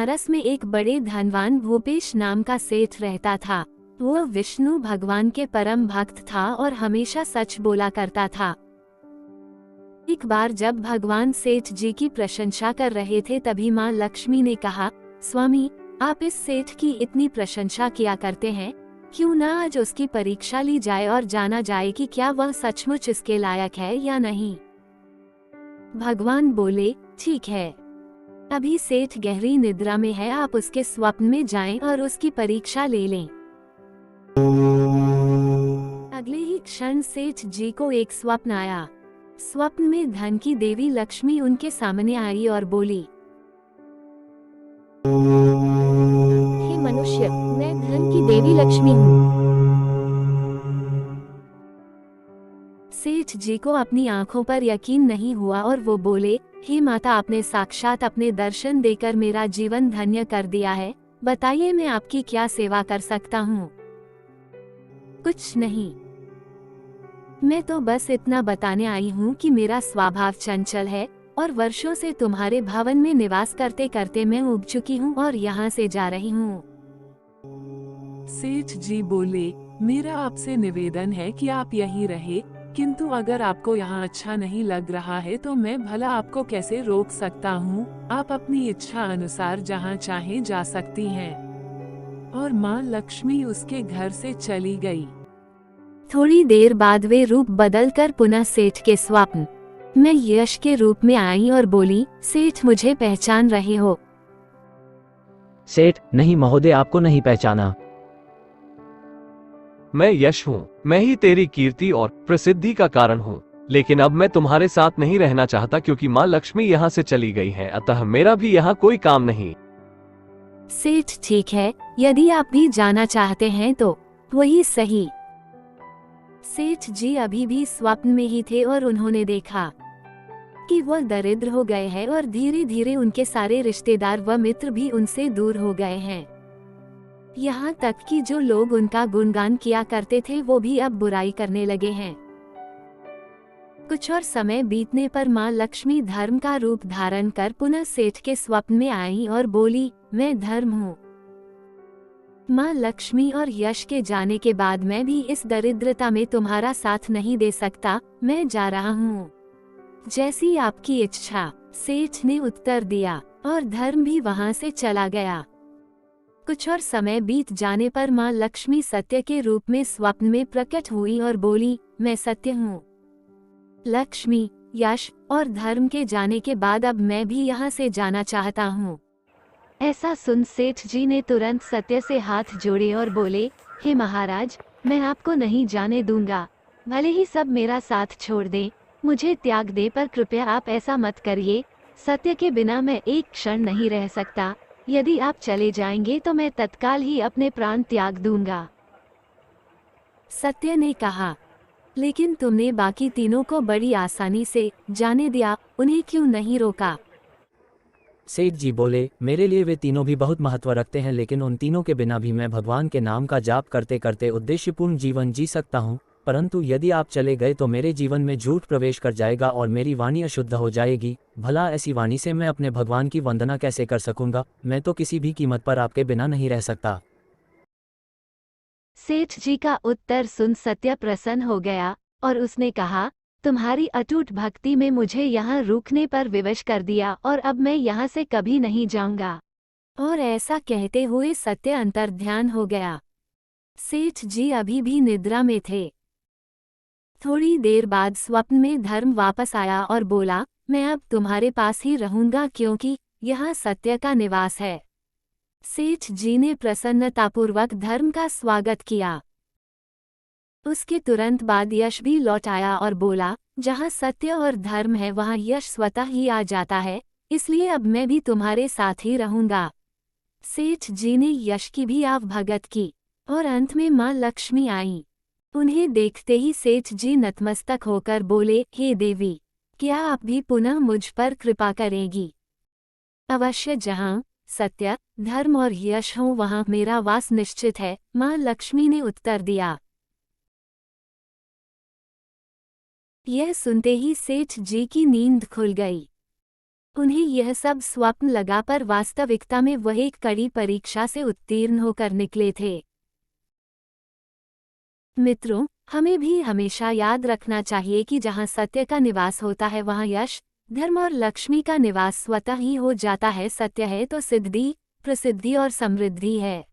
बनारस में एक बड़े धनवान भूपेश नाम का सेठ रहता था। वह विष्णु भगवान के परम भक्त था और हमेशा सच बोला करता था। एक बार जब भगवान सेठ जी की प्रशंसा कर रहे थे तभी माँ लक्ष्मी ने कहा, स्वामी, आप इस सेठ की इतनी प्रशंसा किया करते हैं, क्यों ना आज उसकी परीक्षा ली जाए और जाना जाए कि क्या वह सचमुच इसके लायक है या नहीं। भगवान बोले, ठीक है। अभी सेठ गहरी निद्रा में है, आप उसके स्वप्न में जाएं और उसकी परीक्षा ले लें। अगले ही क्षण सेठ जी को एक स्वप्न आया। स्वप्न में धन की देवी लक्ष्मी उनके सामने आई और बोली, हे मनुष्य, मैं धन की देवी लक्ष्मी हूँ। सेठ जी को अपनी आंखों पर यकीन नहीं हुआ और वो बोले, हे माता, आपने साक्षात अपने दर्शन देकर मेरा जीवन धन्य कर दिया है। बताइए मैं आपकी क्या सेवा कर सकता हूँ। कुछ नहीं, मैं तो बस इतना बताने आई हूँ कि मेरा स्वभाव चंचल है और वर्षों से तुम्हारे भवन में निवास करते करते मैं उब चुकी हूँ और यहाँ से जा रही हूँ। सेठ जी बोले, मेरा आपसे निवेदन है कि आप यहीं रहे, किंतु अगर आपको यहाँ अच्छा नहीं लग रहा है तो मैं भला आपको कैसे रोक सकता हूँ। आप अपनी इच्छा अनुसार जहाँ चाहें जा सकती हैं। और माँ लक्ष्मी उसके घर से चली गई। थोड़ी देर बाद वे रूप बदलकर पुनः सेठ के स्वप्न में यश के रूप में आई और बोली, सेठ, मुझे पहचान रहे हो? सेठ, नहीं महोदय, आपको नहीं पहचाना। मैं यश हूँ, मैं ही तेरी कीर्ति और प्रसिद्धि का कारण हूँ। लेकिन अब मैं तुम्हारे साथ नहीं रहना चाहता क्योंकि माँ लक्ष्मी यहाँ से चली गई है, अतः मेरा भी यहाँ कोई काम नहीं। सेठ, ठीक है, यदि आप भी जाना चाहते हैं तो वही सही। सेठ जी अभी भी स्वप्न में ही थे और उन्होंने देखा कि वह दरिद्र हो गए हैं और धीरे धीरे उनके सारे रिश्तेदार व मित्र भी उनसे दूर हो गए हैं। यहाँ तक कि जो लोग उनका गुणगान किया करते थे वो भी अब बुराई करने लगे हैं। कुछ और समय बीतने पर माँ लक्ष्मी धर्म का रूप धारण कर पुनः सेठ के स्वप्न में आई और बोली, मैं धर्म हूँ। माँ लक्ष्मी और यश के जाने के बाद मैं भी इस दरिद्रता में तुम्हारा साथ नहीं दे सकता, मैं जा रहा हूँ। जैसी आपकी इच्छा, सेठ ने उत्तर दिया और धर्म भी वहाँ से चला गया। कुछ और समय बीत जाने पर माँ लक्ष्मी सत्य के रूप में स्वप्न में प्रकट हुई और बोली, मैं सत्य हूँ। लक्ष्मी, यश और धर्म के जाने के बाद अब मैं भी यहाँ से जाना चाहता हूँ। ऐसा सुन सेठ जी ने तुरंत सत्य से हाथ जोड़े और बोले, हे महाराज, मैं आपको नहीं जाने दूंगा। भले ही सब मेरा साथ छोड़ दे, मुझे त्याग दे, पर कृपया आप ऐसा मत करिए। सत्य के बिना मैं एक क्षण नहीं रह सकता। यदि आप चले जाएंगे तो मैं तत्काल ही अपने प्राण त्याग दूंगा। सत्य ने कहा, लेकिन तुमने बाकी तीनों को बड़ी आसानी से जाने दिया, उन्हें क्यों नहीं रोका? सेठ जी बोले, मेरे लिए वे तीनों भी बहुत महत्व रखते हैं, लेकिन उन तीनों के बिना भी मैं भगवान के नाम का जाप करते करते उद्देश्यपूर्ण जीवन जी सकता हूँ। परंतु यदि आप चले गए तो मेरे जीवन में झूठ प्रवेश कर जाएगा और मेरी वाणी अशुद्ध हो जाएगी। भला ऐसी वाणी से मैं अपने भगवान की वंदना कैसे कर सकूंगा? मैं तो किसी भी कीमत पर आपके बिना नहीं रह सकता। सेठ जी का उत्तर सुन सत्य प्रसन्न हो गया और उसने कहा, तुम्हारी अटूट भक्ति में मुझे यहाँ रुकने पर विवश कर दिया और अब मैं यहाँ से कभी नहीं जाऊंगा। और ऐसा कहते हुए सत्य अंतर्ध्यान हो गया। सेठ जी अभी भी निद्रा में थे। थोड़ी देर बाद स्वप्न में धर्म वापस आया और बोला, मैं अब तुम्हारे पास ही रहूंगा क्योंकि यहाँ सत्य का निवास है। सेठ जी ने प्रसन्नतापूर्वक धर्म का स्वागत किया। उसके तुरंत बाद यश भी लौट आया और बोला, जहाँ सत्य और धर्म है वहाँ यश स्वतः ही आ जाता है, इसलिए अब मैं भी तुम्हारे साथ ही रहूंगा। सेठ जी ने यश की भी आवभगत की और अंत में माँ लक्ष्मी आई। उन्हें देखते ही सेठ जी नतमस्तक होकर बोले, हे देवी, क्या आप भी पुनः मुझ पर कृपा करेगी? अवश्य, जहाँ सत्य, धर्म और यश हो वहाँ मेरा वास निश्चित है, माँ लक्ष्मी ने उत्तर दिया। यह सुनते ही सेठ जी की नींद खुल गई। उन्हें यह सब स्वप्न लगा, पर वास्तविकता में वह एक कड़ी परीक्षा से उत्तीर्ण होकर निकले थे। मित्रों, हमें भी हमेशा याद रखना चाहिए कि जहाँ सत्य का निवास होता है वहाँ यश, धर्म और लक्ष्मी का निवास स्वतः ही हो जाता है। सत्य है तो सिद्धि, प्रसिद्धि और समृद्धि है।